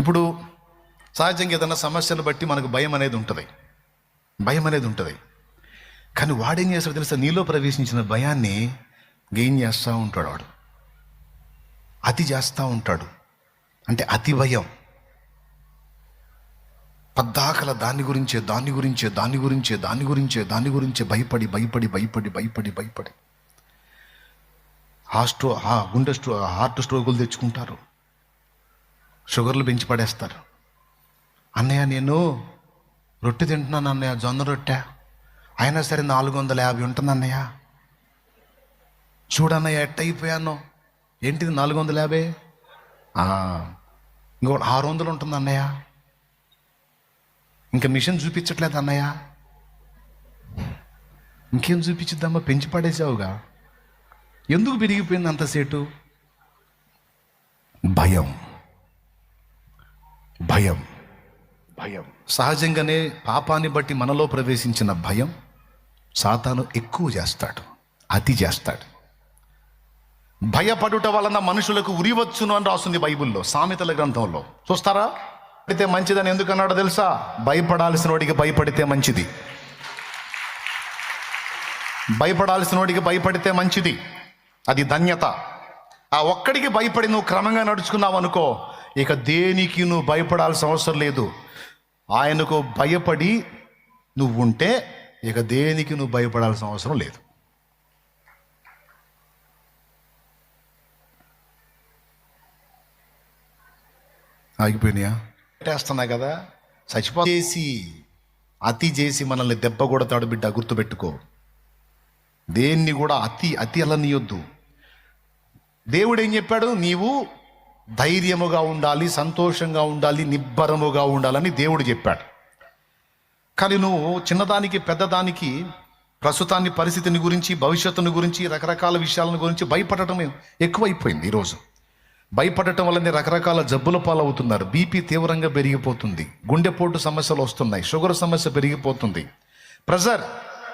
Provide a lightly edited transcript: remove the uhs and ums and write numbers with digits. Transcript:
ఇప్పుడు సహజంగా ఏదైనా సమస్యను బట్టి మనకు భయం అనేది ఉంటుంది. కానీ వాడేం చేస్తాడు తెలుసా? నీలో ప్రవేశించిన భయాన్ని గెయిన్ చేస్తూ ఉంటాడు. వాడు అతి చేస్తూ ఉంటాడు. అంటే అతి భయం. పద్దాకల దాని గురించే భయపడి హార్ట్ స్ట్రోకులు తెచ్చుకుంటారు, షుగర్లు పెంచి పడేస్తారు. అన్నయ్య నేను రొట్టె తింటున్నాను అన్నయ్య, జొన్న రొట్టె, అయినా సరే 450 ఉంటుంది అన్నయ్య. చూడన్నయ్య ఎట్ట అయిపోయాను. ఏంటిది 450? ఇంకో 600 ఉంటుంది అన్నయ్య. ఇంకా మిషన్ చూపించట్లేదు అన్నయ్య. ఇంకేం చూపించిద్దామా, పెంచి పడేసావుగా. ఎందుకు పెరిగిపోయింది అంతసేటు? భయం. సహజంగానే పాపాన్ని బట్టి మనలో ప్రవేశించిన భయం సాతాను ఎక్కువ చేస్తాడు, అతి చేస్తాడు. భయపడుట వలన మనుషులకు ఉరివచ్చును అని రాస్తుంది బైబిల్లో, సామెతల గ్రంథంలో. చూస్తారా? పడితే మంచిదని ఎందుకన్నాడో తెలుసా? భయపడాల్సిన వాడికి భయపడితే మంచిది. భయపడితే మంచిది, అది ధన్యత. ఆ ఒక్కడికి భయపడి నువ్వు క్రమంగా నడుచుకున్నావు అనుకో, ఇక దేనికి నువ్వు భయపడాల్సిన అవసరం లేదు. ఆయనకు భయపడి నువ్వు ఉంటే ఇక దేనికి నువ్వు భయపడాల్సిన అవసరం లేదు. ఆగిపోయినాయా? పెట్టేస్తున్నా కదా, చచ్చిపోయేసి అతి చేసి మనల్ని దెబ్బ కొడతాడు బిడ్డ, గుర్తుపెట్టుకో. దేన్ని కూడా అతి అలా నీయొద్దు. దేవుడు ఏం చెప్పాడు? నీవు ధైర్యముగా ఉండాలి, సంతోషంగా ఉండాలి, నిబ్బరముగా ఉండాలని దేవుడు చెప్పాడు. కానీ నువ్వు చిన్నదానికి పెద్దదానికి, ప్రస్తుతాన్ని పరిస్థితిని గురించి, భవిష్యత్తుని గురించి, రకరకాల విషయాలను గురించి భయపడటం ఎక్కువైపోయింది. ఈరోజు భయపడటం వల్లనే రకరకాల జబ్బుల పాలవుతున్నారు. బీపీ తీవ్రంగా పెరిగిపోతుంది, గుండెపోటు సమస్యలు వస్తున్నాయి, షుగర్ సమస్య పెరిగిపోతుంది, ప్రెషర్